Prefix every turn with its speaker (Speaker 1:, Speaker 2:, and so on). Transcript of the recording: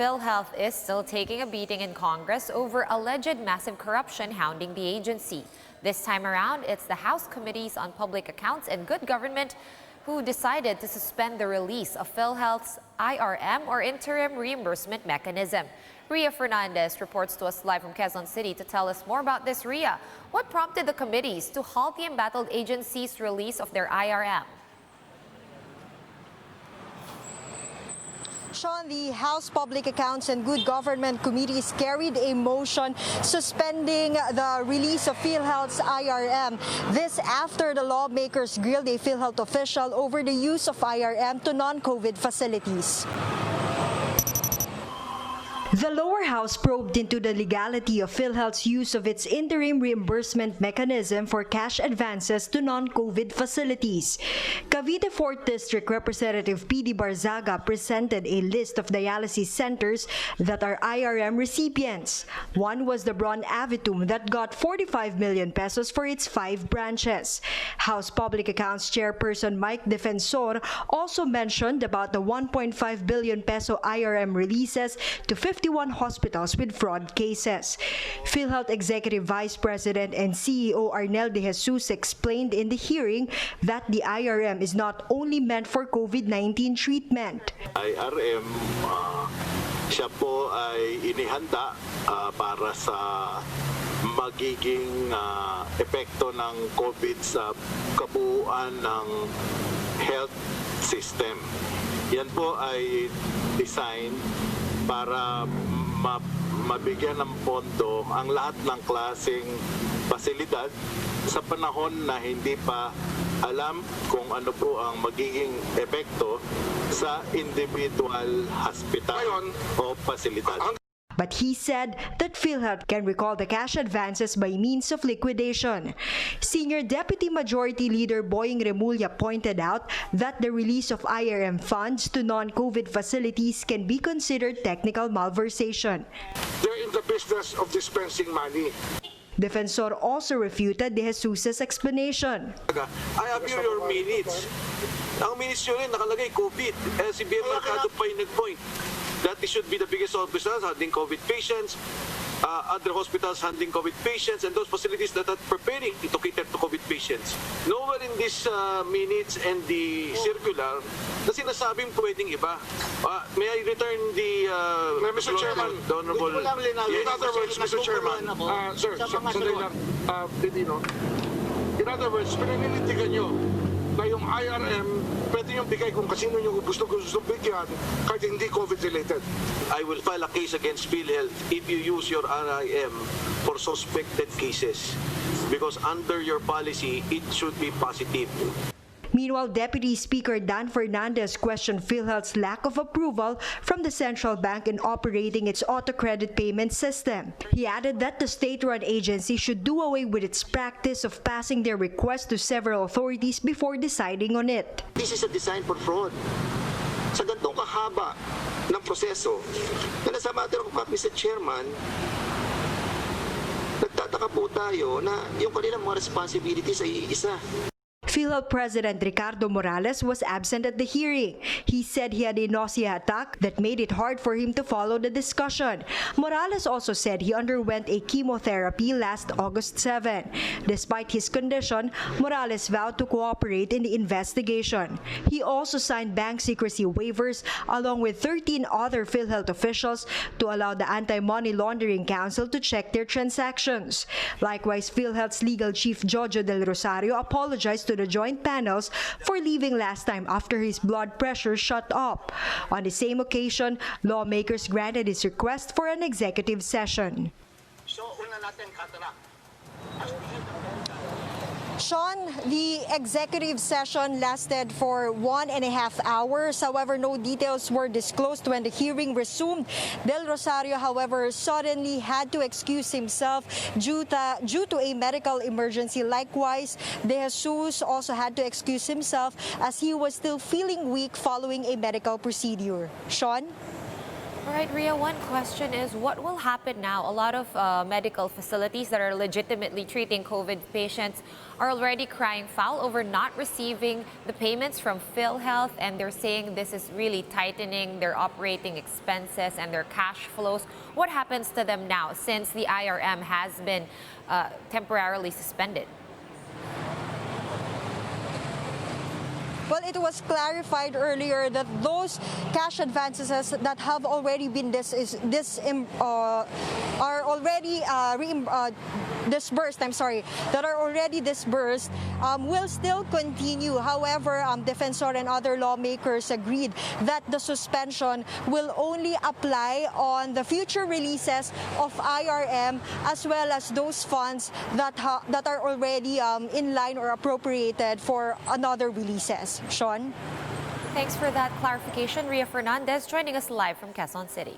Speaker 1: PhilHealth is still taking a beating in Congress over alleged massive corruption hounding the agency. This time around, it's the House Committees on Public Accounts and Good Government who decided to suspend the release of PhilHealth's IRM or interim reimbursement mechanism. Ria Fernandez reports to us live from Quezon City to tell us more about this. Ria, what prompted the committees to halt the embattled agency's release of their IRM?
Speaker 2: Sean, the House Public Accounts and Good Government Committees carried a motion suspending the release of PhilHealth's IRM. This after the lawmakers grilled a PhilHealth official over the use of IRM to non-COVID facilities. The lower house probed into the legality of PhilHealth's use of its interim reimbursement mechanism for cash advances to non-COVID facilities. Cavite 4th District Representative P.D. Barzaga presented a list of dialysis centers that are IRM recipients. One was the Bron Avitum that got 45 million pesos for its 5 branches. House Public Accounts Chairperson Mike Defensor also mentioned about the 1.5 billion peso IRM releases to 51 hospitals with fraud cases. PhilHealth Executive Vice President and CEO Arnel De Jesus explained in the hearing that the IRM is not only meant for COVID-19 treatment.
Speaker 3: IRM, siya po ay inihanda para sa magiging epekto ng COVID sa kabuuan ng health system. Yan po ay design para mabigyan ng pondo ang lahat ng klaseng pasilidad sa panahon na hindi pa alam kung ano po ang magiging epekto sa individual hospital o pasilidad.
Speaker 2: But he said that PhilHealth can recall the cash advances by means of liquidation. Senior Deputy Majority Leader Boying Remulla pointed out that the release of IRM funds to non-COVID facilities can be considered technical malversation.
Speaker 4: They're in the business of dispensing money.
Speaker 2: Defensor also refuted De Jesus's explanation.
Speaker 5: I have your minutes. Ang minutes nyo rin nakalagay COVID. Si BM Mercado pa yung nag-point that it should be the biggest hospitals handling COVID patients, other hospitals handling COVID patients, and those facilities that are preparing to cater to COVID patients. Nowhere in these minutes and the circular na sinasabing pwedeng iba. May I return the...
Speaker 4: Mr. Chairman,
Speaker 5: Honorable...
Speaker 4: in other words, Mr. Chairman, sir, sandali lang, Didino. In other words, pinaninitigan nyo na yung IRM pwede yung bigay kung kasino nyo gusto bigyan kahit hindi COVID-related.
Speaker 5: I will file a case against PhilHealth if you use your RIM for suspected cases because under your policy, it should be positive.
Speaker 2: Meanwhile, Deputy Speaker Dan Fernandez questioned PhilHealth's lack of approval from the central bank in operating its auto credit payment system. He added that the state-run agency should do away with its practice of passing their request to several authorities before deciding on it.
Speaker 6: This is a design for fraud. Sa gantong kahaba ng proseso, na nasa matter of fact, Mr. Chairman, nagtataka po tayo na yung kanilang mga responsibilities ay isa.
Speaker 2: PhilHealth President Ricardo Morales was absent at the hearing. He said he had a nausea attack that made it hard for him to follow the discussion. Morales also said he underwent a chemotherapy last August 7. Despite his condition, Morales vowed to cooperate in the investigation. He also signed bank secrecy waivers along with 13 other PhilHealth officials to allow the Anti-Money Laundering Council to check their transactions. Likewise, PhilHealth's legal chief Jojo Del Rosario apologized to the joint panels for leaving last time after his blood pressure shot up. On the same occasion, lawmakers granted his request for an executive session. Sean, the executive session lasted for 1.5 hours. However, no details were disclosed when the hearing resumed. Del Rosario, however, suddenly had to excuse himself due to a medical emergency. Likewise, De Jesus also had to excuse himself as he was still feeling weak following a medical procedure. Sean?
Speaker 1: All right, Ria, one question is what will happen now? A lot of medical facilities that are legitimately treating COVID patients are already crying foul over not receiving the payments from PhilHealth, and they're saying this is really tightening their operating expenses and their cash flows. What happens to them now since the IRM has been temporarily suspended?
Speaker 7: Well, it was clarified earlier that those cash advances that have already been are already disbursed. That are already disbursed will still continue. However, Defensor and other lawmakers agreed that the suspension will only apply on the future releases of IRM as well as those funds that are already in line or appropriated for another releases. Sean?
Speaker 1: Thanks for that clarification. Ria Fernandez joining us live from Quezon City.